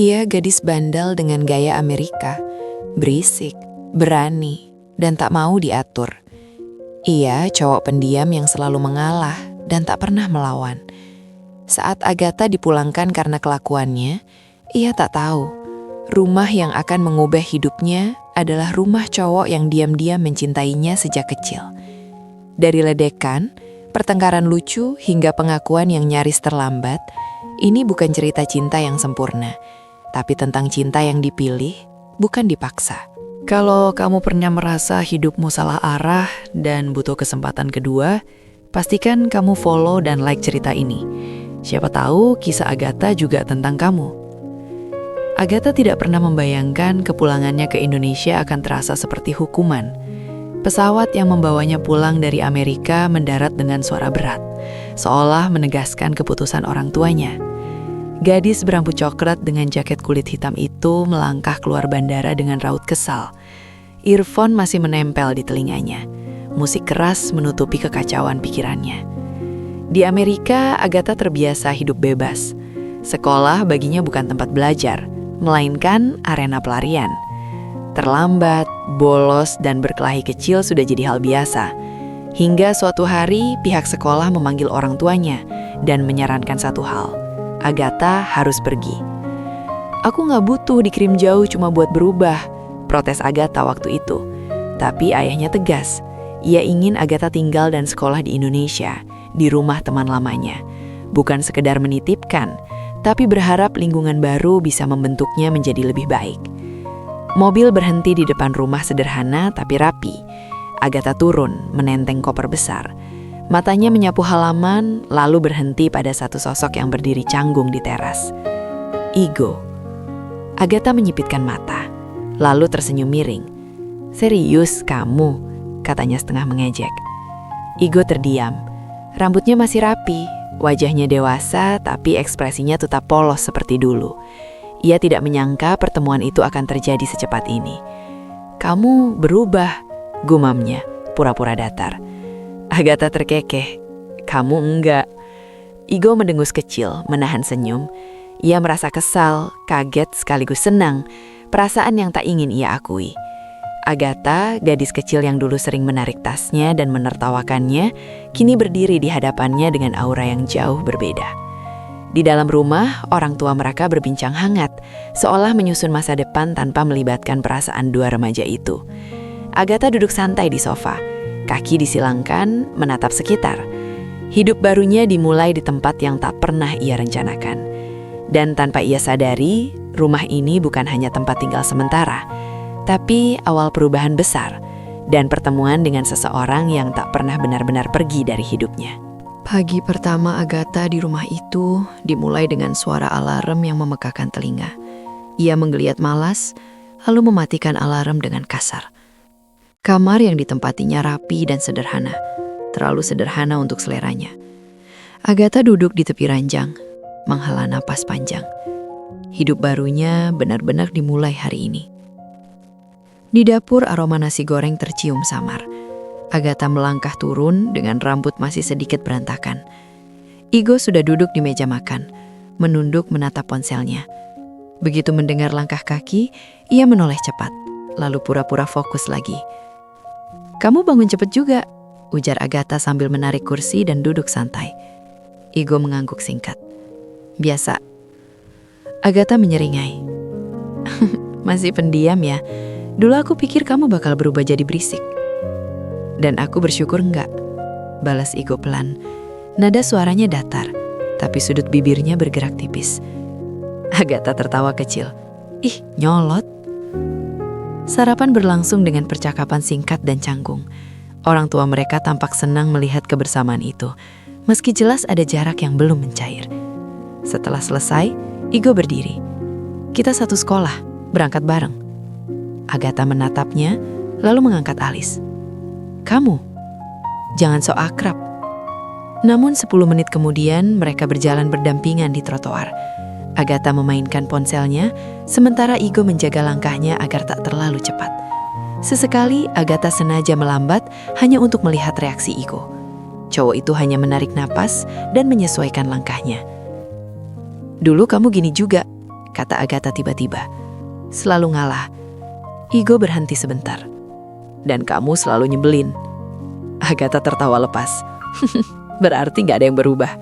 Ia gadis bandel dengan gaya Amerika, berisik, berani, dan tak mau diatur. Ia cowok pendiam yang selalu mengalah dan tak pernah melawan. Saat Agatha dipulangkan karena kelakuannya, ia tak tahu rumah yang akan mengubah hidupnya adalah rumah cowok yang diam-diam mencintainya sejak kecil. Dari ledekan, pertengkaran lucu hingga pengakuan yang nyaris terlambat, ini bukan cerita cinta yang sempurna, tapi tentang cinta yang dipilih, bukan dipaksa. Kalau kamu pernah merasa hidupmu salah arah dan butuh kesempatan kedua, pastikan kamu follow dan like cerita ini. Siapa tahu kisah Agatha juga tentang kamu. Agatha tidak pernah membayangkan kepulangannya ke Indonesia akan terasa seperti hukuman. Pesawat yang membawanya pulang dari Amerika mendarat dengan suara berat, seolah menegaskan keputusan orang tuanya. Gadis berambut coklat dengan jaket kulit hitam itu melangkah keluar bandara dengan raut kesal. Earphone masih menempel di telinganya. Musik keras menutupi kekacauan pikirannya. Di Amerika, Agatha terbiasa hidup bebas. Sekolah baginya bukan tempat belajar, melainkan arena pelarian. Terlambat, bolos, dan berkelahi kecil sudah jadi hal biasa. Hingga suatu hari, pihak sekolah memanggil orang tuanya dan menyarankan satu hal. Agatha harus pergi. Aku gak butuh dikirim jauh cuma buat berubah, protes Agatha waktu itu. Tapi ayahnya tegas. Ia ingin Agatha tinggal dan sekolah di Indonesia, di rumah teman lamanya. Bukan sekedar menitipkan, tapi berharap lingkungan baru bisa membentuknya menjadi lebih baik. Mobil berhenti di depan rumah sederhana tapi rapi. Agatha turun, menenteng koper besar. Matanya menyapu halaman, lalu berhenti pada satu sosok yang berdiri canggung di teras. Igo. Agatha menyipitkan mata, lalu tersenyum miring. "Serius kamu?" katanya setengah mengejek. Igo terdiam. Rambutnya masih rapi, wajahnya dewasa tapi ekspresinya tetap polos seperti dulu. Ia tidak menyangka pertemuan itu akan terjadi secepat ini. "Kamu berubah," gumamnya, pura-pura datar. Agatha terkekeh. "Kamu enggak." Igo mendengus kecil, menahan senyum. Ia merasa kesal, kaget sekaligus senang, perasaan yang tak ingin ia akui. Agatha, gadis kecil yang dulu sering menarik tasnya dan menertawakannya, kini berdiri di hadapannya dengan aura yang jauh berbeda. Di dalam rumah, orang tua mereka berbincang hangat, seolah menyusun masa depan tanpa melibatkan perasaan dua remaja itu. Agatha duduk santai di sofa, kaki disilangkan, menatap sekitar. Hidup barunya dimulai di tempat yang tak pernah ia rencanakan. Dan tanpa ia sadari, rumah ini bukan hanya tempat tinggal sementara, tapi awal perubahan besar dan pertemuan dengan seseorang yang tak pernah benar-benar pergi dari hidupnya. Pagi pertama Agatha di rumah itu dimulai dengan suara alarm yang memekakan telinga. Ia menggeliat malas, lalu mematikan alarm dengan kasar. Kamar yang ditempatinya rapi dan sederhana, terlalu sederhana untuk seleranya. Agatha duduk di tepi ranjang, menghela napas panjang. Hidup barunya benar-benar dimulai hari ini. Di dapur aroma nasi goreng tercium samar. Agatha melangkah turun dengan rambut masih sedikit berantakan. Igo sudah duduk di meja makan, menunduk menatap ponselnya. Begitu mendengar langkah kaki, ia menoleh cepat, lalu pura-pura fokus lagi. "Kamu bangun cepat juga," ujar Agatha sambil menarik kursi dan duduk santai. Igo mengangguk singkat. "Biasa." Agatha menyeringai. "Masih pendiam ya? Dulu aku pikir kamu bakal berubah jadi berisik." "Dan aku bersyukur enggak," balas Igo pelan. Nada suaranya datar, tapi sudut bibirnya bergerak tipis. Agatha tertawa kecil. "Ih, nyolot." Sarapan berlangsung dengan percakapan singkat dan canggung. Orang tua mereka tampak senang melihat kebersamaan itu, meski jelas ada jarak yang belum mencair. Setelah selesai, Igo berdiri. "Kita satu sekolah, berangkat bareng." Agatha menatapnya, lalu mengangkat alis. "Kamu? Jangan sok akrab." Namun 10 menit kemudian mereka berjalan berdampingan di trotoar. Agatha memainkan ponselnya, sementara Igo menjaga langkahnya agar tak terlalu cepat. Sesekali Agatha sengaja melambat hanya untuk melihat reaksi Igo. Cowok itu hanya menarik napas dan menyesuaikan langkahnya. "Dulu kamu gini juga," kata Agatha tiba-tiba. Selalu ngalah. Igo berhenti sebentar. Dan kamu selalu nyebelin. Agatha tertawa lepas. Berarti gak ada yang berubah.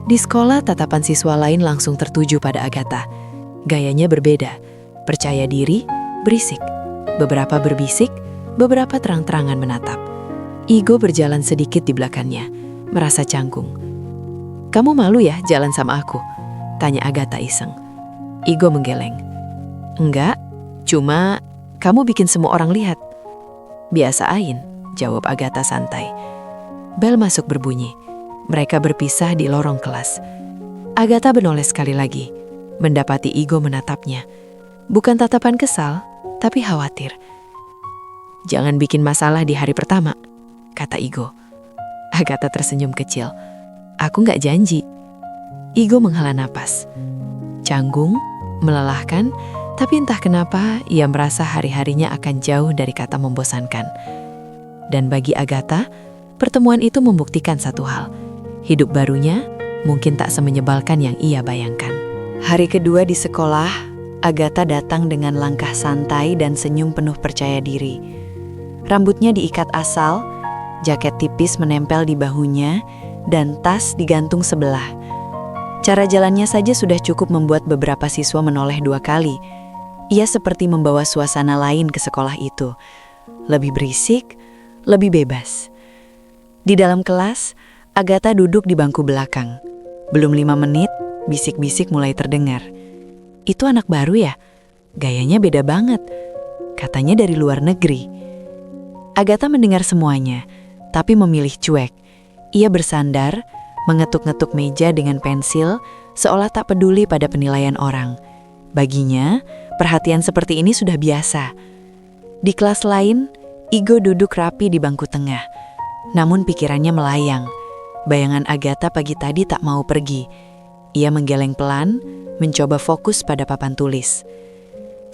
Di sekolah, tatapan siswa lain langsung tertuju pada Agatha. Gayanya berbeda. Percaya diri, berisik. Beberapa berbisik, beberapa terang-terangan menatap. Igo berjalan sedikit di belakangnya, merasa canggung. Kamu malu ya jalan sama aku? Tanya Agatha iseng. Igo menggeleng. Enggak, cuma kamu bikin semua orang lihat. Biasain, jawab Agatha santai. Bel masuk berbunyi. Mereka berpisah di lorong kelas. Agatha menoleh sekali lagi, mendapati Igo menatapnya. Bukan tatapan kesal, tapi khawatir. Jangan bikin masalah di hari pertama, kata Igo. Agatha tersenyum kecil. Aku gak janji. Igo menghela napas. Canggung, melelahkan, tapi entah kenapa ia merasa hari-harinya akan jauh dari kata membosankan. Dan bagi Agatha, pertemuan itu membuktikan satu hal. Hidup barunya mungkin tak semenyebalkan yang ia bayangkan. Hari kedua di sekolah, Agatha datang dengan langkah santai dan senyum penuh percaya diri. Rambutnya diikat asal, jaket tipis menempel di bahunya, dan tas digantung sebelah. Cara jalannya saja sudah cukup membuat beberapa siswa menoleh 2 kali. Ia seperti membawa suasana lain ke sekolah itu. Lebih berisik, lebih bebas. Di dalam kelas, Agatha duduk di bangku belakang. Belum 5 menit, bisik-bisik mulai terdengar. Itu anak baru ya? Gayanya beda banget. Katanya dari luar negeri. Agatha mendengar semuanya, tapi memilih cuek. Ia bersandar, mengetuk-ngetuk meja dengan pensil, seolah tak peduli pada penilaian orang. Baginya, perhatian seperti ini sudah biasa. Di kelas lain, Igo duduk rapi di bangku tengah. Namun pikirannya melayang. Bayangan Agatha pagi tadi tak mau pergi. Ia menggeleng pelan, mencoba fokus pada papan tulis.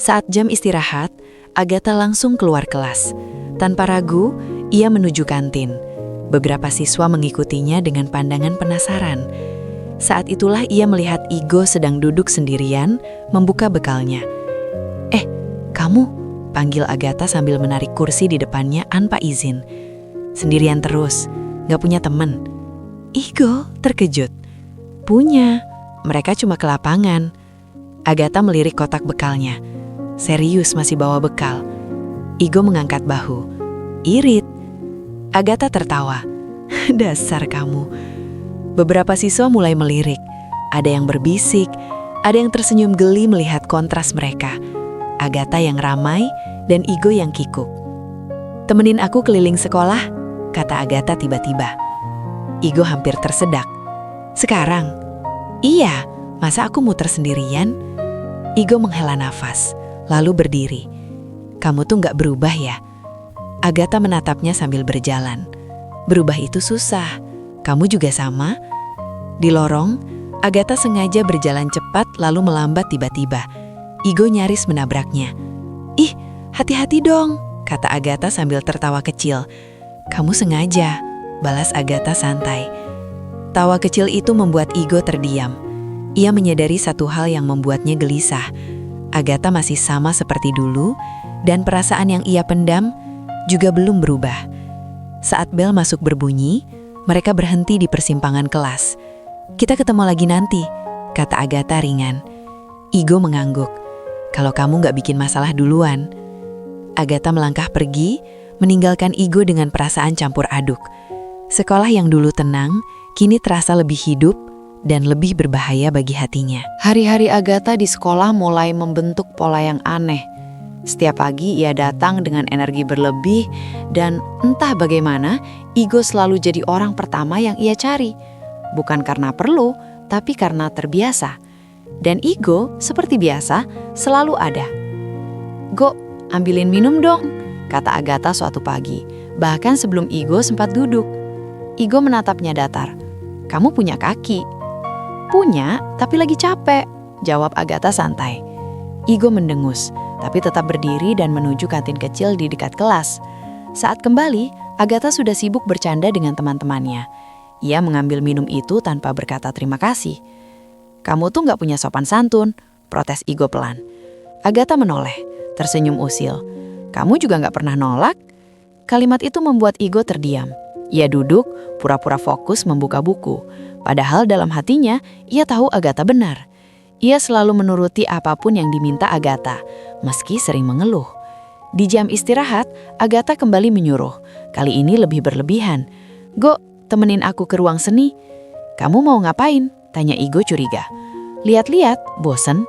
Saat jam istirahat, Agatha langsung keluar kelas. Tanpa ragu, ia menuju kantin. Beberapa siswa mengikutinya dengan pandangan penasaran. Saat itulah ia melihat Igo sedang duduk sendirian, membuka bekalnya. Kamu? Panggil Agatha sambil menarik kursi di depannya tanpa izin. Sendirian terus, gak punya temen. Igo terkejut. Punya, mereka cuma ke lapangan. Agatha melirik kotak bekalnya. Serius masih bawa bekal. Igo mengangkat bahu. Irit. Agatha tertawa. Dasar kamu. Beberapa siswa mulai melirik. Ada yang berbisik, ada yang tersenyum geli melihat kontras mereka. Agatha yang ramai dan Igo yang kikuk. Temenin aku keliling sekolah, kata Agatha tiba-tiba. Igo hampir tersedak. Sekarang? Iya, masa aku muter sendirian? Igo menghela nafas, lalu berdiri. Kamu tuh gak berubah ya? Agatha menatapnya sambil berjalan. Berubah itu susah. Kamu juga sama? Di lorong, Agatha sengaja berjalan cepat lalu melambat tiba-tiba. Igo nyaris menabraknya. Ih, hati-hati dong, kata Agatha sambil tertawa kecil. Kamu sengaja, balas Agatha santai. Tawa kecil itu membuat Igo terdiam. Ia menyadari satu hal yang membuatnya gelisah. Agatha masih sama seperti dulu, dan perasaan yang ia pendam juga belum berubah. Saat bel masuk berbunyi, mereka berhenti di persimpangan kelas. Kita ketemu lagi nanti, kata Agatha ringan. Igo mengangguk. Kalau kamu gak bikin masalah duluan. Agatha melangkah pergi, meninggalkan Igo dengan perasaan campur aduk. Sekolah yang dulu tenang, kini terasa lebih hidup dan lebih berbahaya bagi hatinya. Hari-hari Agatha di sekolah mulai membentuk pola yang aneh. Setiap pagi ia datang dengan energi berlebih dan entah bagaimana, Igo selalu jadi orang pertama yang ia cari. Bukan karena perlu, tapi karena terbiasa. Dan Igo, seperti biasa, selalu ada. Go, ambilin minum dong, kata Agatha suatu pagi. Bahkan sebelum Igo sempat duduk. Igo menatapnya datar. Kamu punya kaki. Punya, tapi lagi capek, jawab Agatha santai. Igo mendengus, tapi tetap berdiri dan menuju kantin kecil di dekat kelas. Saat kembali, Agatha sudah sibuk bercanda dengan teman-temannya. Ia mengambil minum itu tanpa berkata terima kasih. Kamu tuh gak punya sopan santun, protes Igo pelan. Agatha menoleh, tersenyum usil. Kamu juga nggak pernah nolak? Kalimat itu membuat Igo terdiam. Ia duduk, pura-pura fokus membuka buku. Padahal dalam hatinya, ia tahu Agatha benar. Ia selalu menuruti apapun yang diminta Agatha, meski sering mengeluh. Di jam istirahat, Agatha kembali menyuruh. Kali ini lebih berlebihan. Go, temenin aku ke ruang seni. Kamu mau ngapain? Tanya Igo curiga. Lihat-lihat, bosen.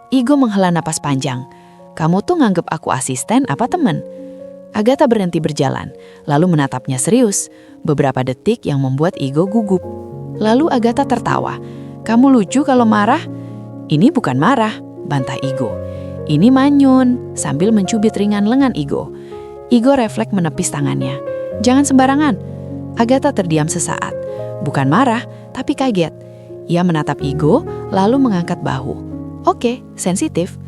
Igo menghela napas panjang. Kamu tuh nganggep aku asisten apa temen? Agatha berhenti berjalan, lalu menatapnya serius. Beberapa detik yang membuat Igo gugup. Lalu Agatha tertawa. Kamu lucu kalau marah? Ini bukan marah, bantah Igo. Ini manyun, sambil mencubit ringan lengan Igo. Igo refleks menepis tangannya. Jangan sembarangan. Agatha terdiam sesaat. Bukan marah, tapi kaget. Ia menatap Igo, lalu mengangkat bahu. Oke, sensitif.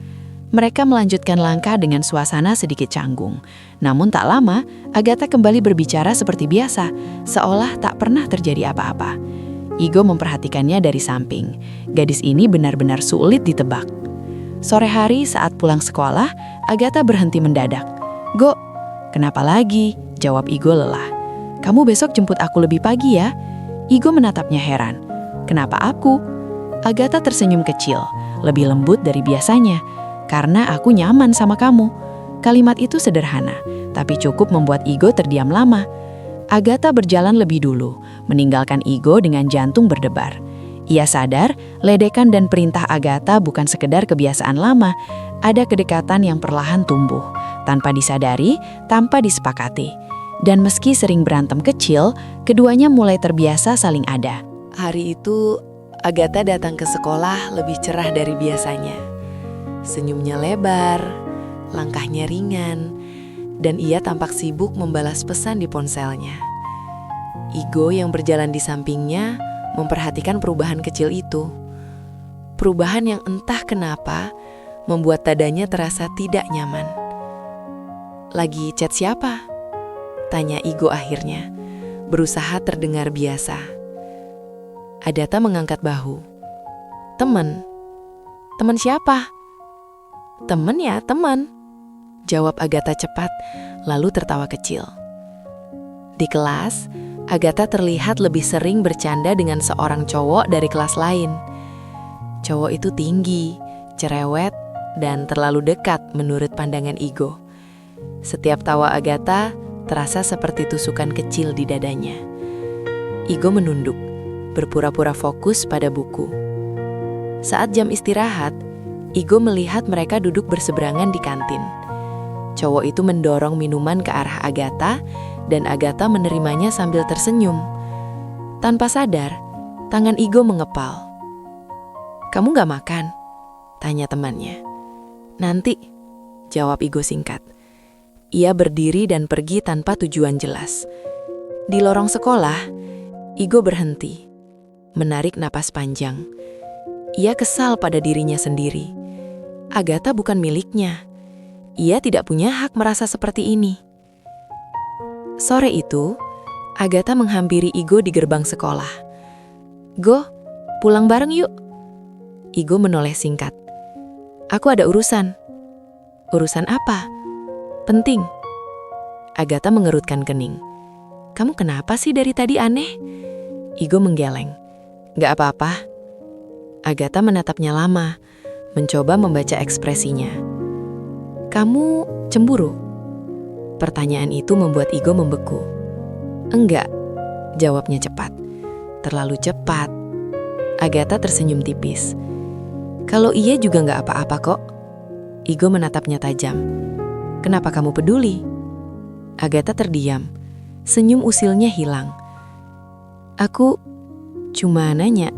Mereka melanjutkan langkah dengan suasana sedikit canggung. Namun tak lama, Agatha kembali berbicara seperti biasa, seolah tak pernah terjadi apa-apa. Igo memperhatikannya dari samping. Gadis ini benar-benar sulit ditebak. Sore hari saat pulang sekolah, Agatha berhenti mendadak. Go, kenapa lagi? Jawab Igo lelah. Kamu besok jemput aku lebih pagi ya? Igo menatapnya heran. Kenapa aku? Agatha tersenyum kecil, lebih lembut dari biasanya. Karena aku nyaman sama kamu. Kalimat itu sederhana, tapi cukup membuat Igo terdiam lama. Agatha berjalan lebih dulu, meninggalkan Igo dengan jantung berdebar. Ia sadar, ledekan dan perintah Agatha bukan sekedar kebiasaan lama, ada kedekatan yang perlahan tumbuh, tanpa disadari, tanpa disepakati. Dan meski sering berantem kecil, keduanya mulai terbiasa saling ada. Hari itu, Agatha datang ke sekolah lebih cerah dari biasanya. Senyumnya lebar, langkahnya ringan, dan ia tampak sibuk membalas pesan di ponselnya. Igo yang berjalan di sampingnya memperhatikan perubahan kecil itu. Perubahan yang entah kenapa membuat dadanya terasa tidak nyaman. Lagi chat siapa? Tanya Igo akhirnya, berusaha terdengar biasa. Agatha mengangkat bahu. Temen? Temen siapa? Temen ya, temen. Jawab Agatha cepat, lalu tertawa kecil. Di kelas, Agatha terlihat lebih sering bercanda dengan seorang cowok dari kelas lain. Cowok itu tinggi, cerewet, dan terlalu dekat menurut pandangan Igo. Setiap tawa Agatha terasa seperti tusukan kecil di dadanya. Igo menunduk, berpura-pura fokus pada buku. Saat jam istirahat, Igo melihat mereka duduk berseberangan di kantin. Cowok itu mendorong minuman ke arah Agatha, dan Agatha menerimanya sambil tersenyum. Tanpa sadar, tangan Igo mengepal. Kamu gak makan? Tanya temannya. Nanti, jawab Igo singkat. Ia berdiri dan pergi tanpa tujuan jelas. Di lorong sekolah, Igo berhenti, menarik napas panjang. Ia kesal pada dirinya sendiri. Agatha bukan miliknya. Ia tidak punya hak merasa seperti ini. Sore itu, Agatha menghampiri Igo di gerbang sekolah. Go, pulang bareng yuk. Igo menoleh singkat. Aku ada urusan. Urusan apa? Penting. Agatha mengerutkan kening. Kamu kenapa sih dari tadi aneh? Igo menggeleng. Gak apa-apa. Agatha menatapnya lama, mencoba membaca ekspresinya. Kamu cemburu? Pertanyaan itu membuat Igo membeku. Enggak, jawabnya cepat. Terlalu cepat. Agatha tersenyum tipis. Kalau iya juga gak apa-apa kok. Igo menatapnya tajam. Kenapa kamu peduli? Agatha terdiam. Senyum usilnya hilang. Aku cuma nanya.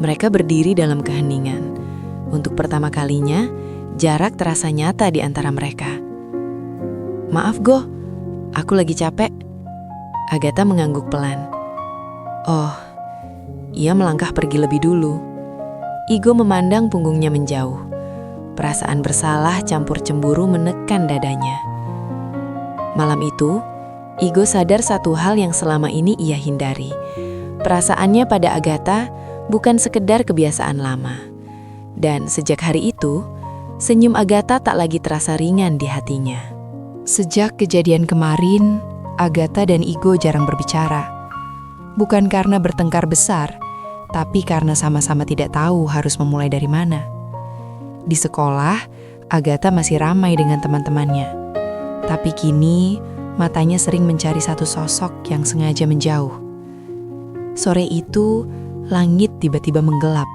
Mereka berdiri dalam keheningan. Untuk pertama kalinya, jarak terasa nyata di antara mereka. Maaf Go, aku lagi capek. Agatha mengangguk pelan. Oh, ia melangkah pergi lebih dulu. Igo memandang punggungnya menjauh. Perasaan bersalah campur cemburu menekan dadanya. Malam itu, Igo sadar satu hal yang selama ini ia hindari. Perasaannya pada Agatha bukan sekedar kebiasaan lama. Dan sejak hari itu, senyum Agatha tak lagi terasa ringan di hatinya. Sejak kejadian kemarin, Agatha dan Igo jarang berbicara. Bukan karena bertengkar besar, tapi karena sama-sama tidak tahu harus memulai dari mana. Di sekolah, Agatha masih ramai dengan teman-temannya. Tapi kini, matanya sering mencari satu sosok yang sengaja menjauh. Sore itu, langit tiba-tiba menggelap.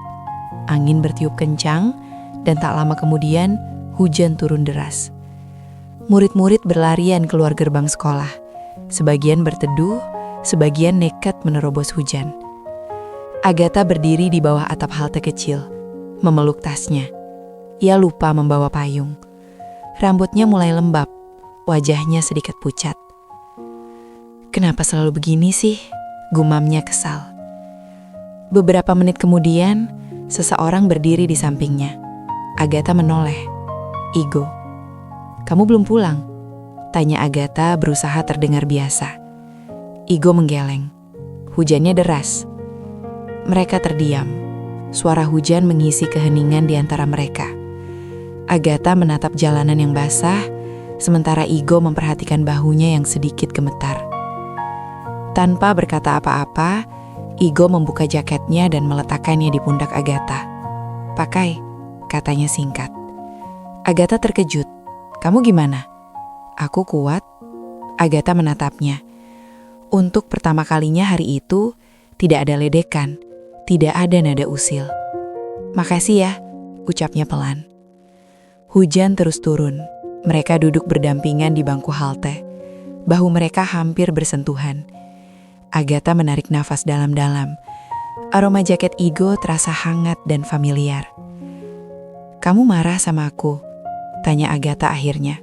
Angin bertiup kencang, dan tak lama kemudian, hujan turun deras. Murid-murid berlarian keluar gerbang sekolah. Sebagian berteduh, sebagian nekat menerobos hujan. Agatha berdiri di bawah atap halte kecil, memeluk tasnya. Ia lupa membawa payung. Rambutnya mulai lembab, wajahnya sedikit pucat. "Kenapa selalu begini sih?" gumamnya kesal. Beberapa menit kemudian, seseorang berdiri di sampingnya. Agatha menoleh. "Igo, kamu belum pulang?" tanya Agatha berusaha terdengar biasa. Igo menggeleng. Hujannya deras. Mereka terdiam. Suara hujan mengisi keheningan di antara mereka. Agatha menatap jalanan yang basah, sementara Igo memperhatikan bahunya yang sedikit gemetar. Tanpa berkata apa-apa, Igo membuka jaketnya dan meletakkannya di pundak Agatha. "Pakai," katanya singkat. Agatha terkejut. "Kamu gimana?" "Aku kuat." Agatha menatapnya. Untuk pertama kalinya hari itu, tidak ada ledekan, tidak ada nada usil. "Makasih ya," ucapnya pelan. Hujan terus turun. Mereka duduk berdampingan di bangku halte. Bahu mereka hampir bersentuhan. Agatha menarik nafas dalam-dalam. Aroma jaket Igo terasa hangat dan familiar. "Kamu marah sama aku?" tanya Agatha akhirnya.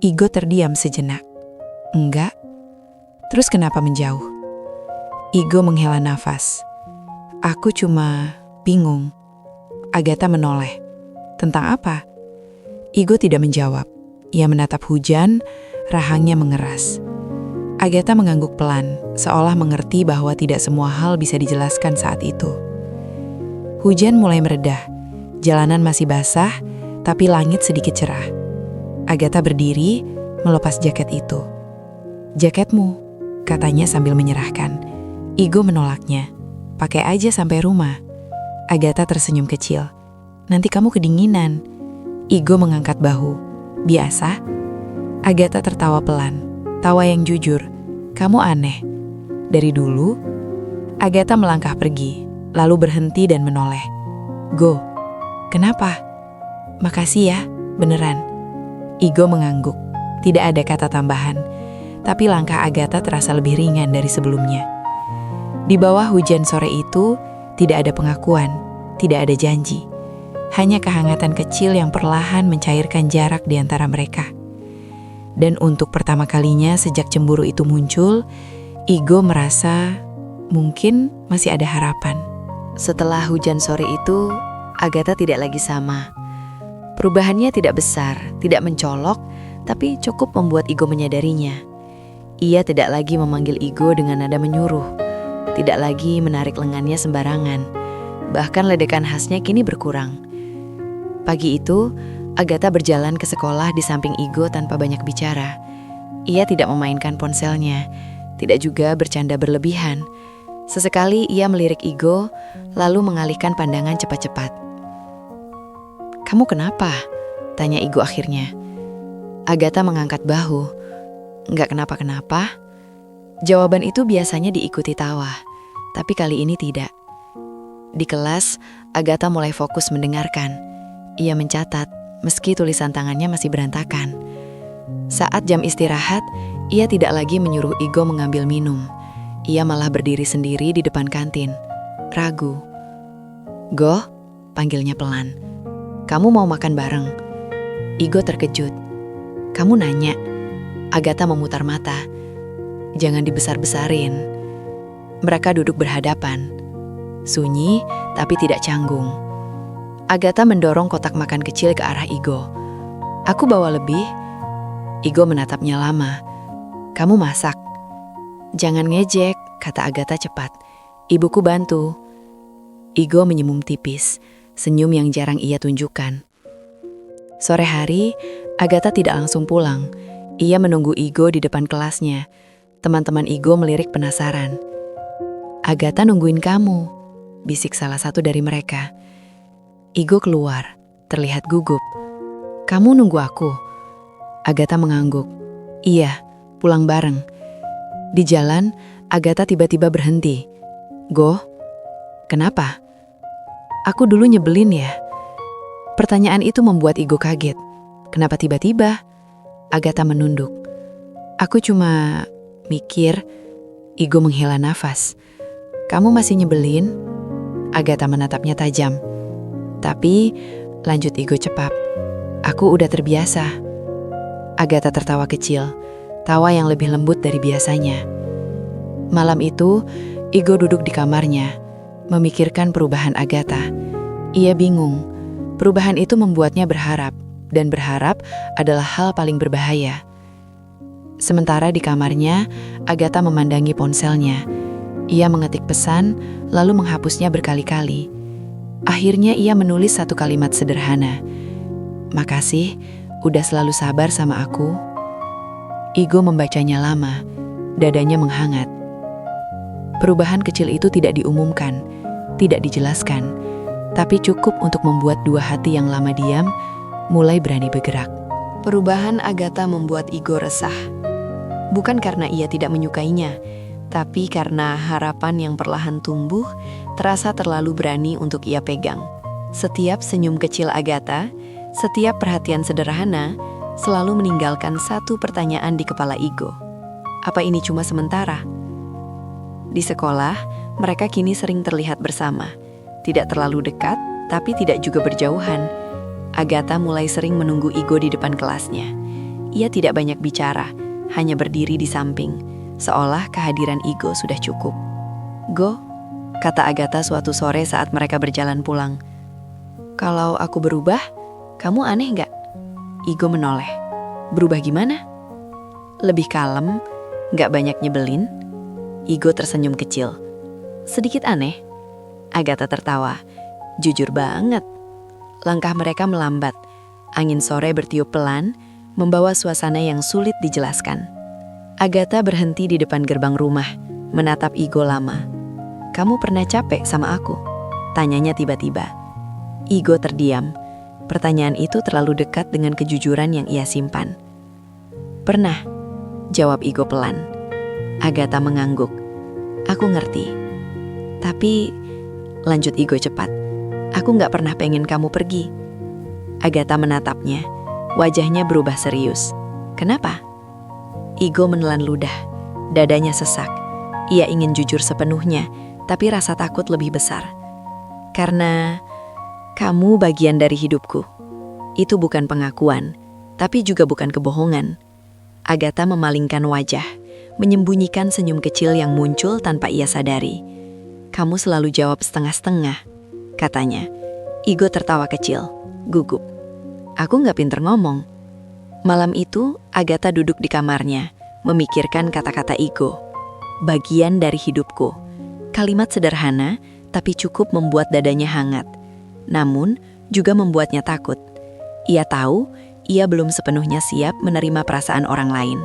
Igo terdiam sejenak. "Enggak." "Terus kenapa menjauh?" Igo menghela nafas. "Aku cuma bingung." Agatha menoleh. "Tentang apa?" Igo tidak menjawab. Ia menatap hujan, rahangnya mengeras. Agatha mengangguk pelan, seolah mengerti bahwa tidak semua hal bisa dijelaskan saat itu. Hujan mulai meredah. Jalanan masih basah, tapi langit sedikit cerah. Agatha berdiri, melepas jaket itu. "Jaketmu," katanya sambil menyerahkan. Igo menolaknya. "Pakai aja sampai rumah." Agatha tersenyum kecil. "Nanti kamu kedinginan." Igo mengangkat bahu. "Biasa?" Agatha tertawa pelan, tawa yang jujur. "Kamu aneh." "Dari dulu?" Agatha melangkah pergi, lalu berhenti dan menoleh. "Go." "Kenapa?" "Makasih ya, beneran." Igo mengangguk. Tidak ada kata tambahan, tapi langkah Agatha terasa lebih ringan dari sebelumnya. Di bawah hujan sore itu, tidak ada pengakuan, tidak ada janji. Hanya kehangatan kecil yang perlahan mencairkan jarak di antara mereka. Dan untuk pertama kalinya sejak cemburu itu muncul, Igo merasa mungkin masih ada harapan. Setelah hujan sore itu, Agatha tidak lagi sama. Perubahannya tidak besar, tidak mencolok, tapi cukup membuat Igo menyadarinya. Ia tidak lagi memanggil Igo dengan nada menyuruh, tidak lagi menarik lengannya sembarangan. Bahkan ledekan khasnya kini berkurang. Pagi itu, Agatha berjalan ke sekolah di samping Igo tanpa banyak bicara. Ia tidak memainkan ponselnya, tidak juga bercanda berlebihan. Sesekali ia melirik Igo, lalu mengalihkan pandangan cepat-cepat. "Kamu kenapa?" tanya Igo akhirnya. Agatha mengangkat bahu. "Nggak kenapa-kenapa." Jawaban itu biasanya diikuti tawa, tapi kali ini tidak. Di kelas, Agatha mulai fokus mendengarkan. Ia mencatat, meski tulisan tangannya masih berantakan. Saat jam istirahat, ia tidak lagi menyuruh Igo mengambil minum. Ia malah berdiri sendiri di depan kantin. Ragu. "Go," panggilnya pelan. "Kamu mau makan bareng?" Igo terkejut. "Kamu nanya?" Agatha memutar mata. "Jangan dibesar-besarin." Mereka duduk berhadapan. Sunyi, tapi tidak canggung. Agatha mendorong kotak makan kecil ke arah Igo. "Aku bawa lebih." Igo menatapnya lama. "Kamu masak?" "Jangan ngejek," kata Agatha cepat. "Ibuku bantu." Igo menyemum tipis. senyum yang jarang ia tunjukkan. Sore hari, Agatha tidak langsung pulang. Ia menunggu Igo di depan kelasnya. Teman-teman Igo melirik penasaran. "Agatha nungguin kamu," bisik salah satu dari mereka. Igo keluar, terlihat gugup. "Kamu nunggu aku?" Agatha mengangguk. "Iya, pulang bareng." Di jalan, Agatha tiba-tiba berhenti. "Go, kenapa? Aku dulu nyebelin ya?" Pertanyaan itu membuat Igo kaget. "Kenapa tiba-tiba?" Agatha menunduk. "Aku cuma mikir." Igo menghela nafas. "Kamu masih nyebelin?" Agatha menatapnya tajam. "Tapi," lanjut Igo cepat, "aku udah terbiasa." Agatha tertawa kecil, tawa yang lebih lembut dari biasanya. Malam itu, Igo duduk di kamarnya, memikirkan perubahan Agatha. Ia bingung. Perubahan itu membuatnya berharap, dan berharap adalah hal paling berbahaya. Sementara di kamarnya, Agatha memandangi ponselnya. Ia mengetik pesan, lalu menghapusnya berkali-kali. Akhirnya ia menulis satu kalimat sederhana. "Makasih, udah selalu sabar sama aku." Igo membacanya lama, dadanya menghangat. Perubahan kecil itu tidak diumumkan, tidak dijelaskan, tapi cukup untuk membuat dua hati yang lama diam mulai berani bergerak. Perubahan Agatha membuat Igo resah. Bukan karena ia tidak menyukainya, tapi karena harapan yang perlahan tumbuh terasa terlalu berani untuk ia pegang. Setiap senyum kecil Agatha, setiap perhatian sederhana, selalu meninggalkan satu pertanyaan di kepala Igo. Apa ini cuma sementara? Di sekolah, mereka kini sering terlihat bersama. Tidak terlalu dekat, tapi tidak juga berjauhan. Agatha mulai sering menunggu Igo di depan kelasnya. Ia tidak banyak bicara, hanya berdiri di samping, seolah kehadiran Igo sudah cukup. "Go," kata Agatha suatu sore saat mereka berjalan pulang. "Kalau aku berubah, kamu aneh nggak?" Igo menoleh. "Berubah gimana?" "Lebih kalem, nggak banyak nyebelin." Igo tersenyum kecil. "Sedikit aneh." Agatha tertawa. "Jujur banget." Langkah mereka melambat. Angin sore bertiup pelan, membawa suasana yang sulit dijelaskan. Agatha berhenti di depan gerbang rumah, menatap Igo lama. "Kamu pernah capek sama aku?" tanyanya tiba-tiba. Igo terdiam. Pertanyaan itu terlalu dekat dengan kejujuran yang ia simpan. "Pernah," jawab Igo pelan. Agatha mengangguk. "Aku ngerti. Tapi," lanjut Igo cepat, "aku nggak pernah pengen kamu pergi." Agatha menatapnya. Wajahnya berubah serius. "Kenapa?" Igo menelan ludah. Dadanya sesak. Ia ingin jujur sepenuhnya, tapi rasa takut lebih besar. "Karena kamu bagian dari hidupku." Itu bukan pengakuan, tapi juga bukan kebohongan. Agatha memalingkan wajah, menyembunyikan senyum kecil yang muncul tanpa ia sadari. "Kamu selalu jawab setengah-setengah," katanya. Igo tertawa kecil, gugup. "Aku nggak pinter ngomong." Malam itu, Agatha duduk di kamarnya, memikirkan kata-kata Igo. "Bagian dari hidupku." Kalimat sederhana, tapi cukup membuat dadanya hangat. Namun, juga membuatnya takut. Ia tahu, ia belum sepenuhnya siap menerima perasaan orang lain.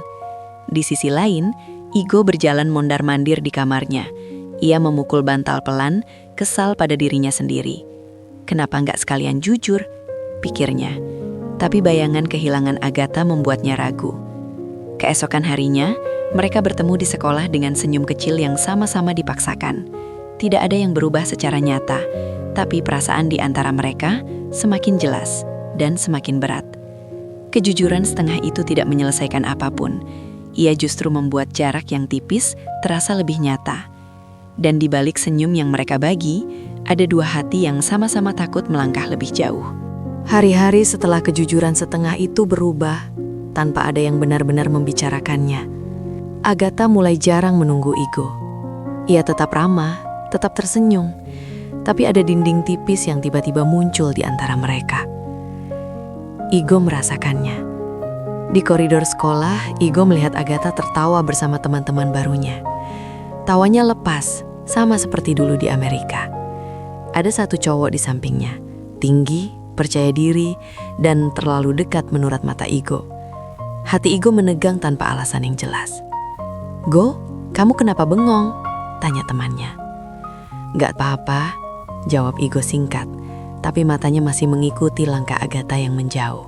Di sisi lain, Igo berjalan mondar-mandir di kamarnya. Ia memukul bantal pelan, kesal pada dirinya sendiri. Kenapa nggak sekalian jujur? Pikirnya. Tapi bayangan kehilangan Agatha membuatnya ragu. Keesokan harinya, mereka bertemu di sekolah dengan senyum kecil yang sama-sama dipaksakan. Tidak ada yang berubah secara nyata, tapi perasaan di antara mereka semakin jelas dan semakin berat. Kejujuran setengah itu tidak menyelesaikan apapun. Ia justru membuat jarak yang tipis terasa lebih nyata. Dan di balik senyum yang mereka bagi, ada dua hati yang sama-sama takut melangkah lebih jauh. Hari-hari setelah kejujuran setengah itu berubah, tanpa ada yang benar-benar membicarakannya. Agatha mulai jarang menunggu Igo. Ia tetap ramah, tetap tersenyum, tapi ada dinding tipis yang tiba-tiba muncul di antara mereka. Igo merasakannya. Di koridor sekolah, Igo melihat Agatha tertawa bersama teman-teman barunya. Tawanya lepas, sama seperti dulu di Amerika. Ada satu cowok di sampingnya, tinggi, percaya diri, dan terlalu dekat menurut mata Igo. Hati Igo menegang tanpa alasan yang jelas. "Go, kamu kenapa bengong?" tanya temannya. "Gak apa-apa," jawab Igo singkat, tapi matanya masih mengikuti langkah Agatha yang menjauh.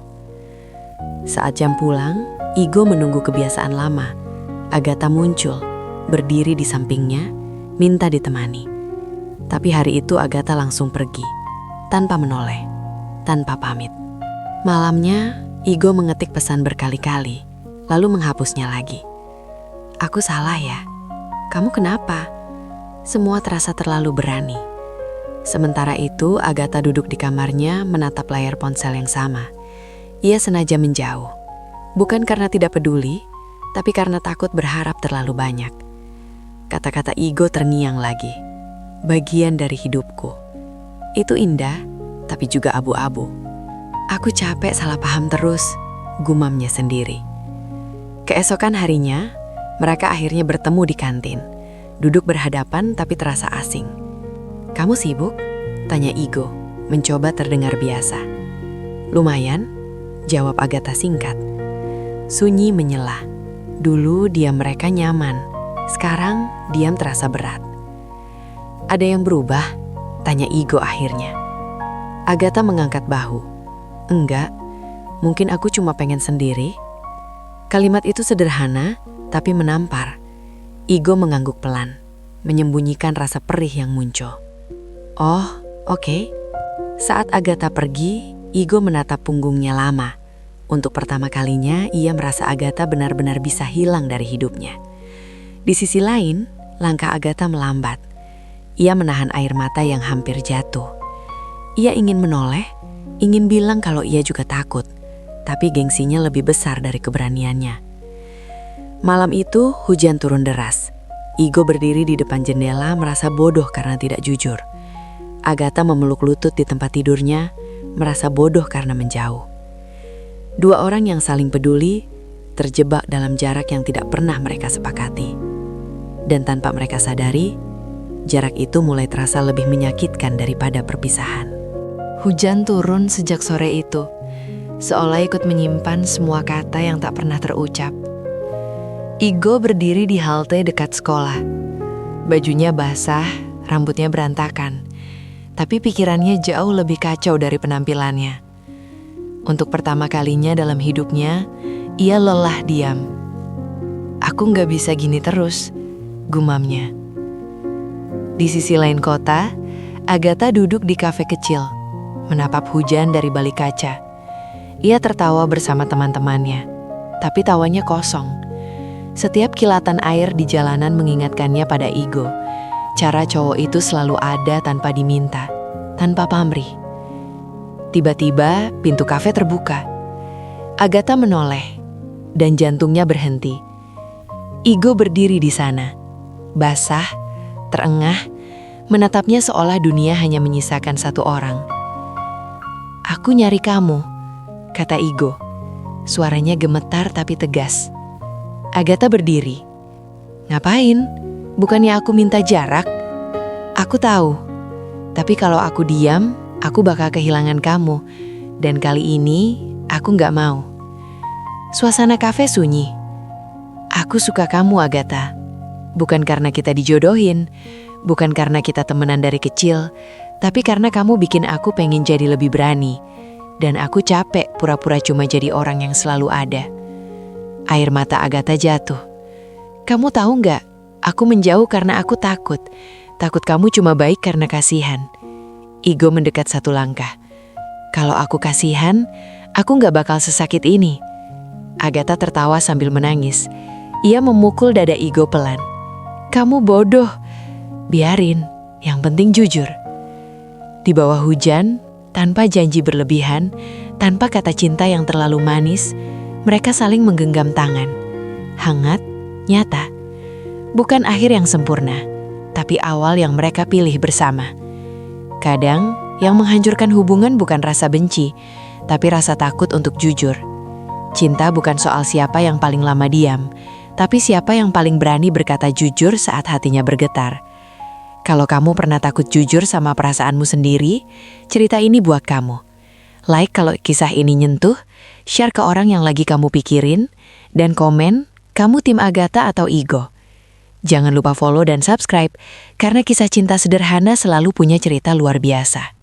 Saat jam pulang, Igo menunggu kebiasaan lama. Agatha muncul, berdiri di sampingnya, minta ditemani. Tapi hari itu Agatha langsung pergi, tanpa menoleh, tanpa pamit. Malamnya, Igo mengetik pesan berkali-kali, lalu menghapusnya lagi. "Aku salah ya? Kamu kenapa?" Semua terasa terlalu berani. Sementara itu, Agatha duduk di kamarnya menatap layar ponsel yang sama. Ia sengaja menjauh. Bukan karena tidak peduli, tapi karena takut berharap terlalu banyak. Kata-kata Igo terngiang lagi. "Bagian dari hidupku." Itu indah, tapi juga abu-abu. "Aku capek salah paham terus," gumamnya sendiri. Keesokan harinya, mereka akhirnya bertemu di kantin. Duduk berhadapan tapi terasa asing. "Kamu sibuk?" tanya Igo, mencoba terdengar biasa. "Lumayan," jawab Agatha singkat. Sunyi menyela. Dulu diam mereka nyaman, sekarang diam terasa berat. "Ada yang berubah?" tanya Igo akhirnya. Agatha mengangkat bahu. "Enggak, mungkin aku cuma pengen sendiri." Kalimat itu sederhana, tapi menampar. Igo mengangguk pelan, menyembunyikan rasa perih yang muncul. "Oh, oke." Saat Agatha pergi, Igo menatap punggungnya lama. Untuk pertama kalinya, ia merasa Agatha benar-benar bisa hilang dari hidupnya. Di sisi lain, langkah Agatha melambat. Ia menahan air mata yang hampir jatuh. Ia ingin menoleh, ingin bilang kalau ia juga takut, tapi gengsinya lebih besar dari keberaniannya. Malam itu, hujan turun deras. Igo berdiri di depan jendela merasa bodoh karena tidak jujur. Agatha memeluk lutut di tempat tidurnya, merasa bodoh karena menjauh. Dua orang yang saling peduli, terjebak dalam jarak yang tidak pernah mereka sepakati. Dan tanpa mereka sadari, jarak itu mulai terasa lebih menyakitkan daripada perpisahan. Hujan turun sejak sore itu, seolah ikut menyimpan semua kata yang tak pernah terucap. Igo berdiri di halte dekat sekolah. Bajunya basah, rambutnya berantakan. Tapi pikirannya jauh lebih kacau dari penampilannya. Untuk pertama kalinya dalam hidupnya, ia lelah diam. "Aku gak bisa gini terus," gumamnya. Di sisi lain kota, Agatha duduk di kafe kecil, menatap hujan dari balik kaca. Ia tertawa bersama teman-temannya, tapi tawanya kosong. Setiap kilatan air di jalanan mengingatkannya pada Igo. Cara cowok itu selalu ada tanpa diminta, tanpa pamrih. Tiba-tiba pintu kafe terbuka. Agatha menoleh, dan jantungnya berhenti. Igo berdiri di sana, basah, terengah, menatapnya seolah dunia hanya menyisakan satu orang. "Aku nyari kamu," kata Igo. Suaranya gemetar tapi tegas. Agatha berdiri. "Ngapain? Bukannya aku minta jarak?" "Aku tahu. Tapi kalau aku diam, aku bakal kehilangan kamu. Dan kali ini, aku gak mau." Suasana kafe sunyi. "Aku suka kamu, Agatha. Bukan karena kita dijodohin, bukan karena kita temenan dari kecil, tapi karena kamu bikin aku pengen jadi lebih berani. Dan aku capek pura-pura cuma jadi orang yang selalu ada." Air mata Agatha jatuh. "Kamu tahu nggak? Aku menjauh karena aku takut. Takut kamu cuma baik karena kasihan." Igo mendekat satu langkah. "Kalau aku kasihan, aku nggak bakal sesakit ini." Agatha tertawa sambil menangis. Ia memukul dada Igo pelan. "Kamu bodoh. Biarin, yang penting jujur." Di bawah hujan, tanpa janji berlebihan, tanpa kata cinta yang terlalu manis, mereka saling menggenggam tangan. Hangat, nyata. Bukan akhir yang sempurna, tapi awal yang mereka pilih bersama. Kadang, yang menghancurkan hubungan bukan rasa benci, tapi rasa takut untuk jujur. Cinta bukan soal siapa yang paling lama diam, tapi siapa yang paling berani berkata jujur saat hatinya bergetar. Kalau kamu pernah takut jujur sama perasaanmu sendiri, cerita ini buat kamu. Like kalau kisah ini nyentuh, share ke orang yang lagi kamu pikirin, dan komen, kamu tim Agatha atau Igo. Jangan lupa follow dan subscribe, karena kisah cinta sederhana selalu punya cerita luar biasa.